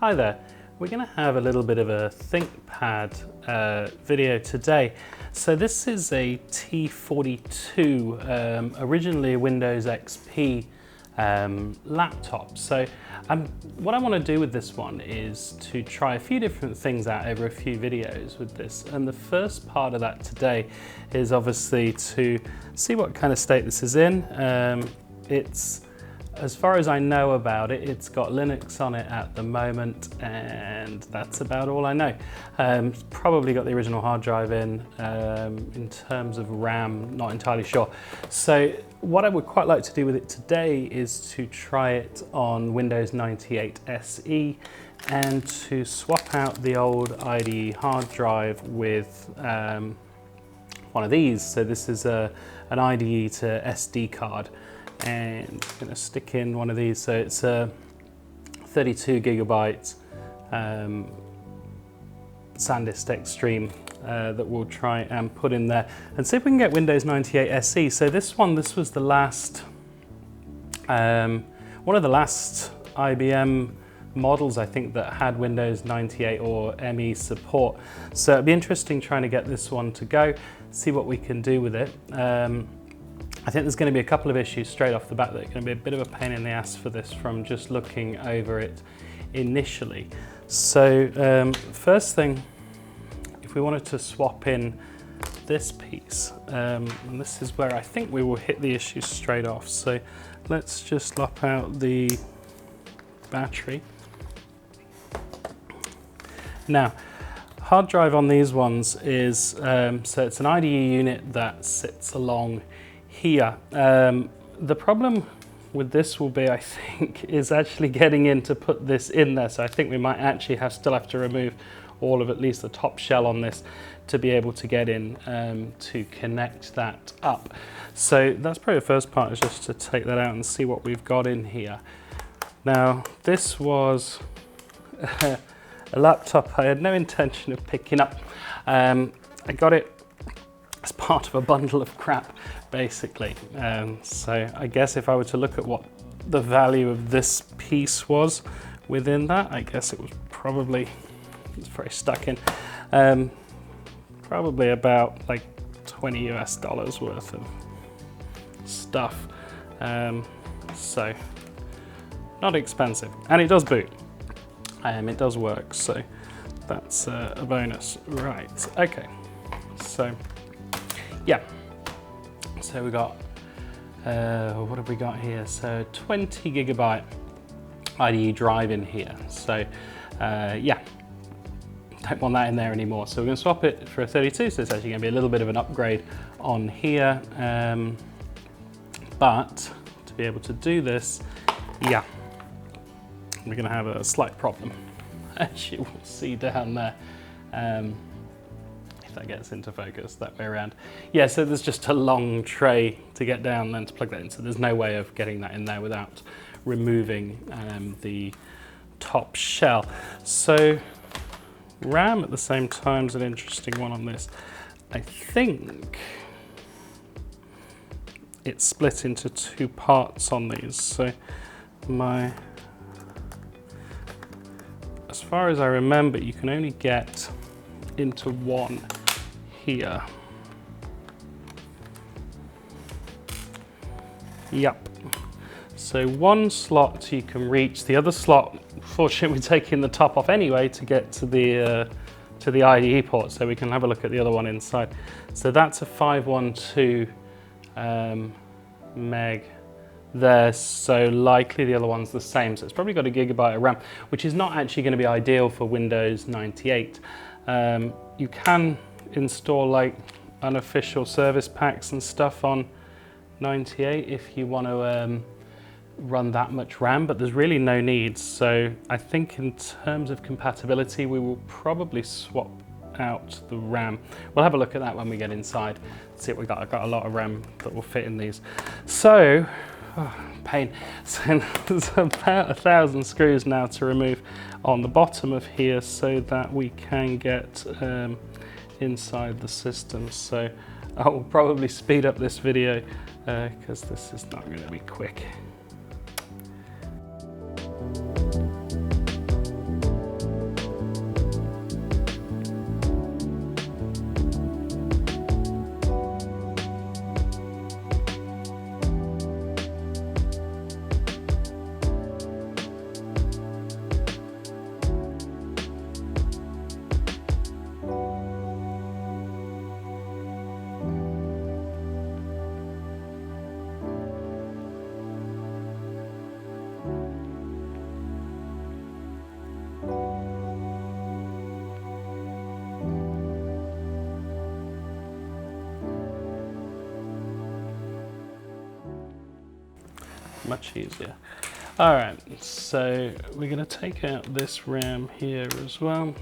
Hi there, we're going to have a little bit of a ThinkPad video today. So this is a T42, originally a Windows XP laptop. So what I want to do with this one is to try a few different things out over a few videos with this. And the first part of that today is obviously to see what kind of state this is in. As far as I know about it, it's got Linux on it at the moment, and that's about all I know. It's probably got the original hard drive in terms of RAM, not entirely sure. So what I would quite like to do with it today is to try it on Windows 98 SE and to swap out the old IDE hard drive with one of these. So this is an IDE to SD card. And I'm going to stick in one of these. So it's a 32 gigabyte SanDisk Extreme that we'll try and put in there and see if we can get Windows 98 SE. So this was the last, one of the last IBM models I think that had Windows 98 or ME support. So it'd be interesting trying to get this one to go, see what we can do with it. I think there's going to be a couple of issues straight off the bat that are going to be a bit of a pain in the ass for this from just looking over it initially. So first thing, if we wanted to swap in this piece, and this is where I think we will hit the issue straight off. So let's just lop out the battery. Now, hard drive on these ones is, so it's an IDE unit that sits along here. The problem with this will be, I think, is actually getting in to put this in there. So I think we might actually still have to remove all of at least the top shell on this to be able to get in to connect that up. So that's probably the first part, is just to take that out and see what we've got in here. Now, this was a laptop I had no intention of picking up. I got it as part of a bundle of crap, basically. So I guess if I were to look at what the value of this piece was within that, I guess it was probably, it's very stuck in, probably about like $20 US worth of stuff. So not expensive, and it does boot. It does work, so that's a bonus. Right, okay, so yeah, so we got, what have we got here? So 20 gigabyte IDE drive in here. So yeah, don't want that in there anymore. So we're going to swap it for a 32. So it's actually going to be a little bit of an upgrade on here. But to be able to do this, yeah, we're going to have a slight problem, as you will see down there. If that gets into focus that way around. Yeah, so there's just a long tray to get down then to plug that in. So there's no way of getting that in there without removing the top shell. So RAM at the same time is an interesting one on this. I think it's split into two parts on these. So as far as I remember, you can only get into one here. Yep. So one slot you can reach. The other slot, fortunately, we're taking the top off anyway to get to the IDE port, so we can have a look at the other one inside. So that's a 512 meg there. So likely the other one's the same. So it's probably got a gigabyte of RAM, which is not actually going to be ideal for Windows 98. You can install like unofficial service packs and stuff on 98 if you want to run that much RAM, but there's really no need. So I think in terms of compatibility, we will probably swap out the RAM. We'll have a look at that when we get inside, see what we got. I've got a lot of RAM that will fit in these. So, oh, pain. So there's about 1,000 screws now to remove on the bottom of here so that we can get inside the system. So I will probably speed up this video because this is not going to be quick. much easier. All right, so we're going to take out this RAM here as well.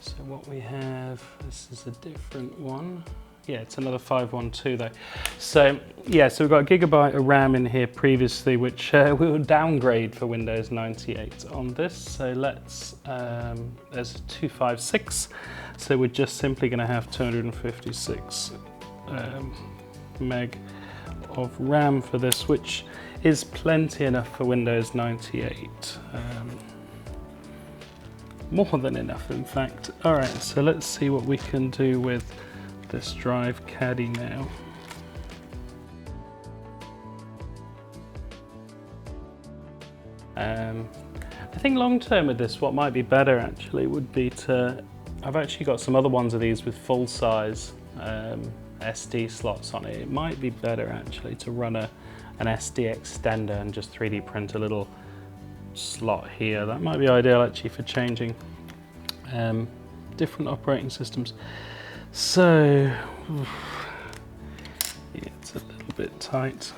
So what we have, this is a different one. Yeah, it's another 512 though. So yeah, so we've got a gigabyte of RAM in here previously, which we will downgrade for Windows 98 on this. So let's, there's 256. So we're just simply gonna have 256 meg of RAM for this, which is plenty enough for Windows 98. More than enough, in fact. All right, so let's see what we can do with this drive caddy now. I think long term with this, what might be better actually would be to, I've actually got some other ones of these with full size SD slots on it. It might be better actually to run an SD extender and just 3D print a little slot here. That might be ideal actually for changing different operating systems. So, yeah, it's a little bit tight.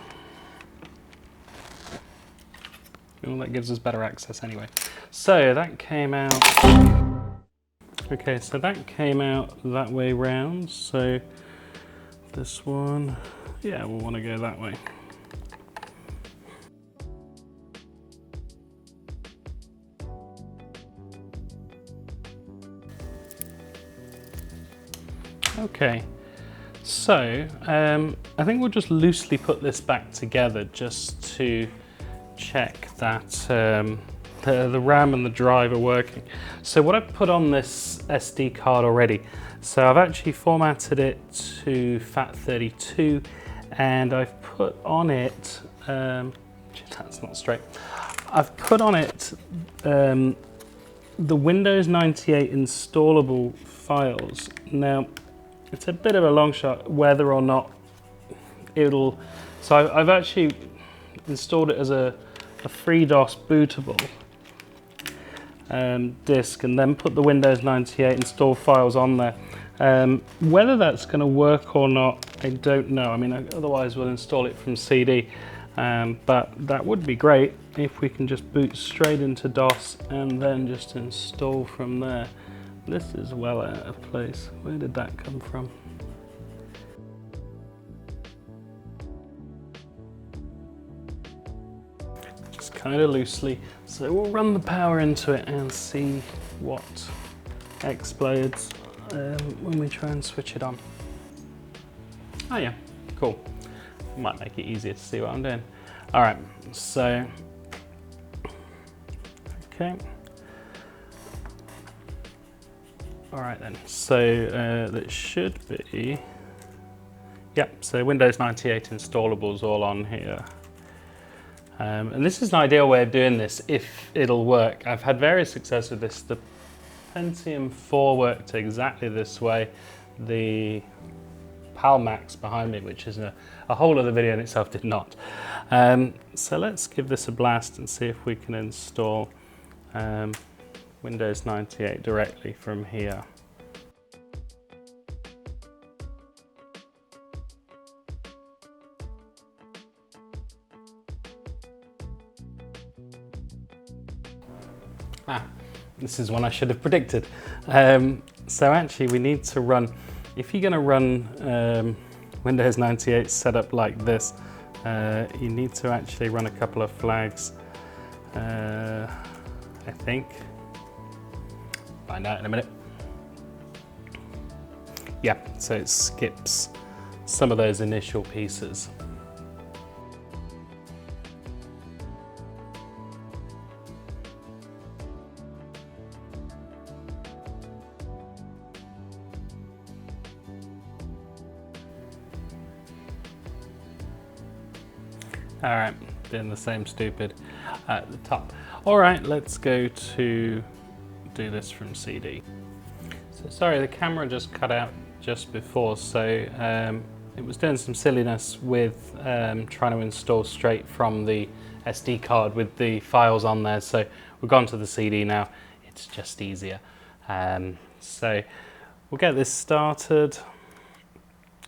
Well, that gives us better access anyway. So that came out, okay, so that came out that way round. So this one, yeah, we'll want to go that way. Okay, so I think we'll just loosely put this back together just to check that the RAM and the drive are working. So what I've put on this SD card already, so I've actually formatted it to FAT32 and I've put on it, that's not straight, I've put on it the Windows 98 installable files. Now, it's a bit of a long shot whether or not it'll, so I've actually installed it as a FreeDOS bootable disk and then put the Windows 98 install files on there. Whether that's going to work or not, I don't know. I mean, otherwise we'll install it from CD, but that would be great if we can just boot straight into DOS and then just install from there. This is well out of place. Where did that come from? Just kind of loosely. So we'll run the power into it and see what explodes when we try and switch it on. Oh yeah, cool. Might make it easier to see what I'm doing. All right, so, okay. All right then, so that should be, yep, so Windows 98 installables all on here. And this is an ideal way of doing this if it'll work. I've had various success with this. The Pentium 4 worked exactly this way. The PAL Max behind me, which is a whole other video in itself, did not. So let's give this a blast and see if we can install Windows 98 directly from here. This is one I should have predicted. So actually we need to run, if you're going to run Windows 98 set up like this, you need to actually run a couple of flags, I think. Find out in a minute. Yeah, so it skips some of those initial pieces. All right, doing the same stupid at the top. All right, let's go to do this from CD. So sorry, the camera just cut out just before, so it was doing some silliness with trying to install straight from the SD card with the files on there. So we've gone to the CD now, it's just easier. So we'll get this started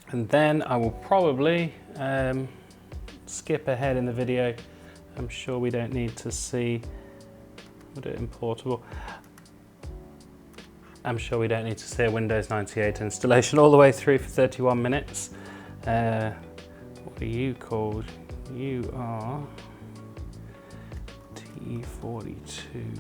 and then I will probably skip ahead in the video. I'm sure we don't need to see, we'll do it in portable. I'm sure we don't need to see a Windows 98 installation all the way through for 31 minutes. What are you called? You are T42.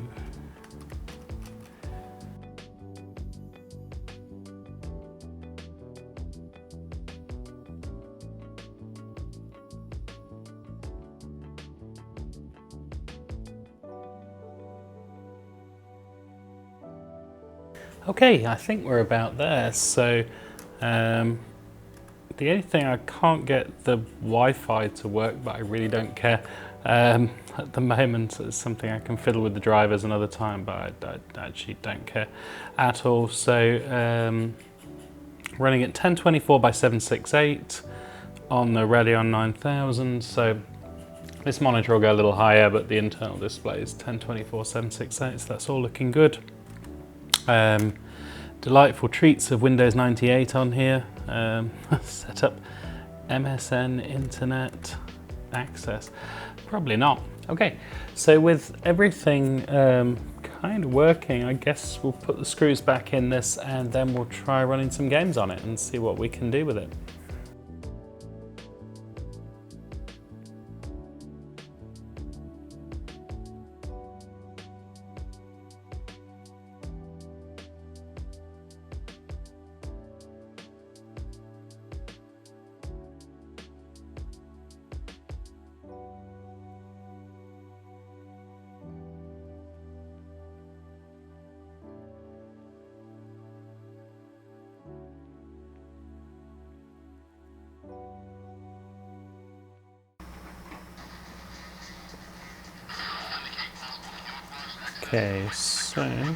Okay, I think we're about there. So the only thing, I can't get the Wi-Fi to work, but I really don't care. At the moment, it's something I can fiddle with the drivers another time, but I actually don't care at all. So running at 1024 by 768 on the Radeon 9000. So this monitor will go a little higher, but the internal display is 1024 768, so that's all looking good. Delightful treats of Windows 98 on here. Set up MSN internet access. Probably not. Okay, so with everything kind of working, I guess we'll put the screws back in this and then we'll try running some games on it and see what we can do with it. Okay, so I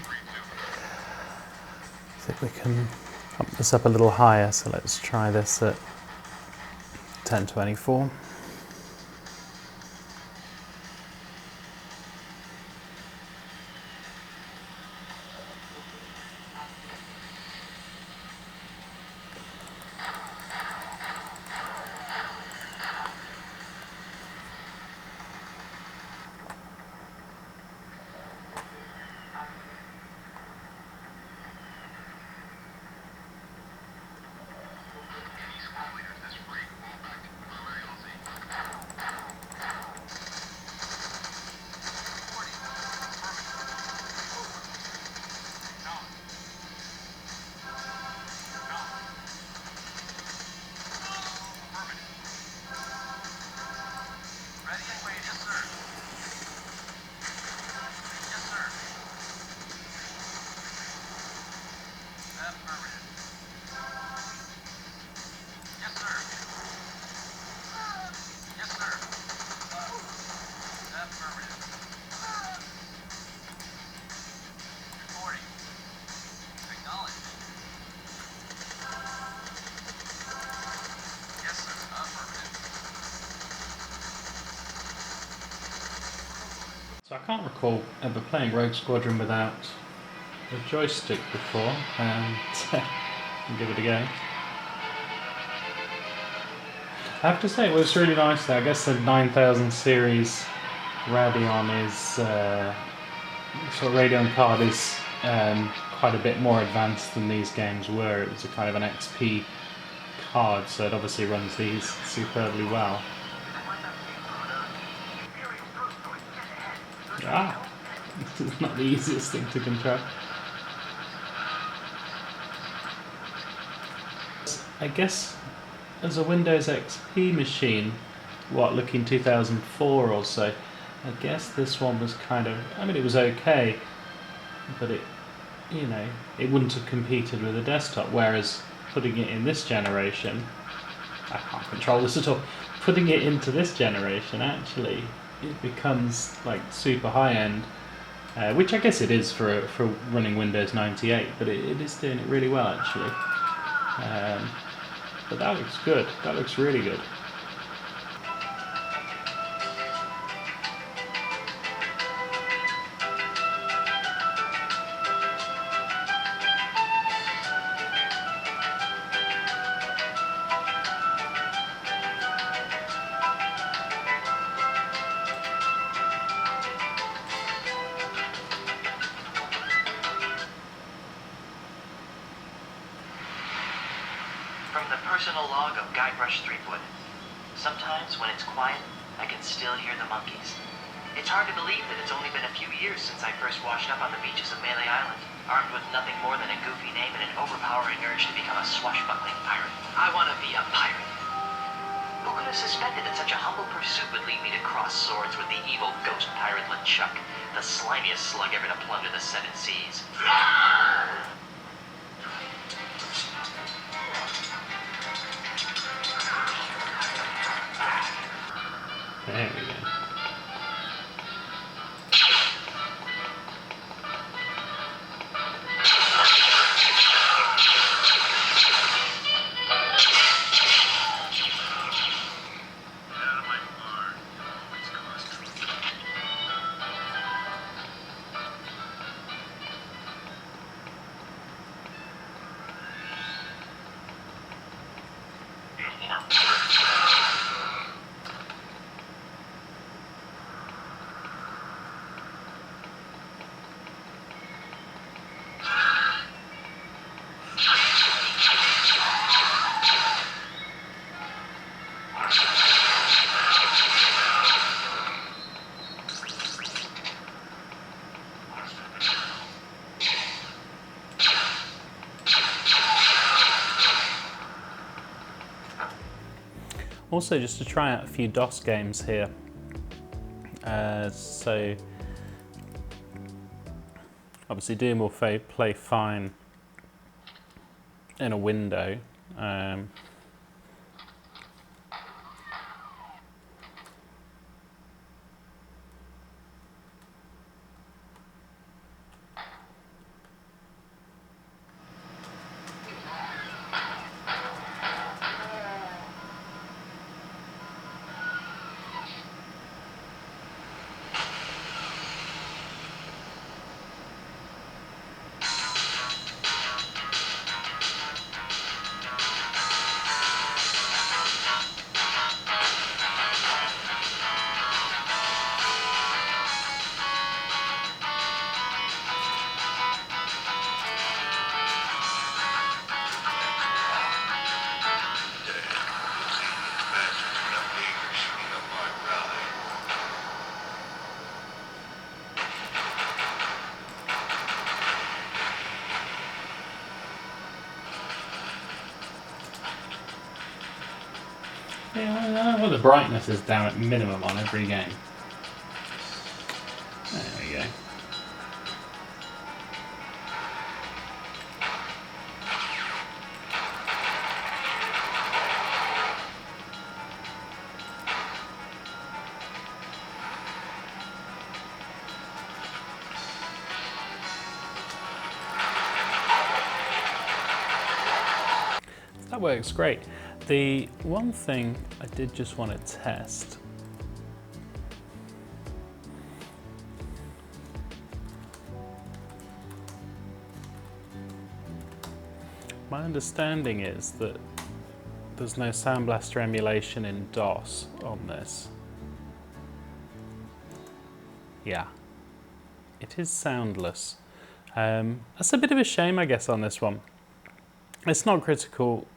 think we can pump this up a little higher, so let's try this at 1024. So I can't recall ever playing Rogue Squadron without a joystick before, and I'll give it a go. I have to say it was really nice there. I guess the 9000 series Radeon is, sort of Radeon card is quite a bit more advanced than these games were. It was a kind of an XP card, so it obviously runs these superbly well. Ah, it's not the easiest thing to control. I guess as a Windows XP machine, looking 2004 or so, I guess this one was kind of, I mean, it was okay, but it, you know, it wouldn't have competed with a desktop, whereas putting it in this generation, I can't control this at all, putting it into this generation, actually, it becomes like super high-end, which I guess it is for running Windows 98, but it is doing it really well, actually. But that looks good. That looks really good. From the personal log of Guybrush Threepwood. Sometimes when it's quiet, I can still hear the monkeys. It's hard to believe that it's only been a few years since I first washed up on the beaches of Melee Island, armed with nothing more than a goofy name and an overpowering urge to become a swashbuckling pirate. I want to be a pirate. Who could have suspected that such a humble pursuit would lead me to cross swords with the evil ghost pirate LeChuck, the slimiest slug ever to plunder the seven seas? There we go. Also, just to try out a few DOS games here. So, obviously Doom will play fine in a window. Yeah, well, the brightness is down at minimum on every game. There we go. That works great. The one thing I did just want to test my understanding is that there's no Sound Blaster emulation in DOS on this. Yeah, it is soundless. That's a bit of a shame, I guess, on this one. It's not critical.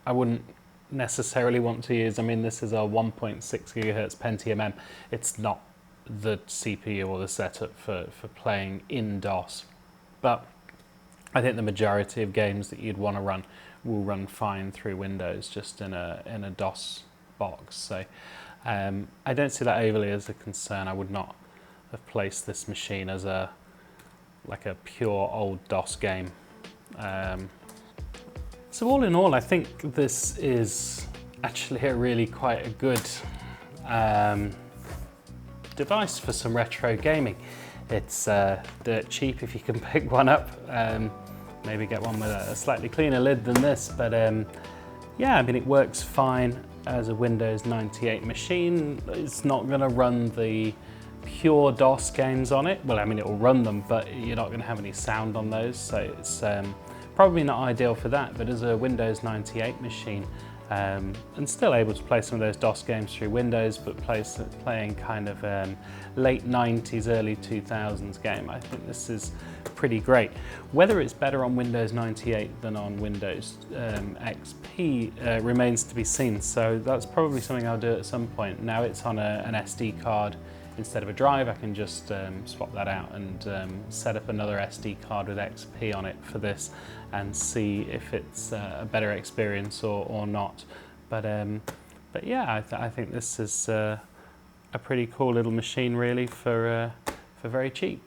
I wouldn't necessarily want to use, I mean, this is a 1.6 gigahertz Pentium M. It's not the CPU or the setup for playing in DOS, but I think the majority of games that you'd want to run will run fine through Windows, just in a DOS box. So I don't see that overly as a concern. I would not have placed this machine as like a pure old DOS game. So all in all, I think this is actually a really quite a good device for some retro gaming. It's dirt cheap if you can pick one up. Maybe get one with a slightly cleaner lid than this, but yeah, I mean, it works fine as a Windows 98 machine. It's not going to run the pure DOS games on it. Well, I mean, it will run them, but you're not going to have any sound on those, so it's probably not ideal for that. But as a Windows 98 machine, and still able to play some of those DOS games through Windows, but playing kind of late 90s, early 2000s game. I think this is pretty great. Whether it's better on Windows 98 than on Windows XP remains to be seen, so that's probably something I'll do at some point. Now it's on an SD card instead of a drive, I can just swap that out and set up another SD card with XP on it for this and see if it's a better experience or not. But yeah, I think this is a pretty cool little machine really for very cheap.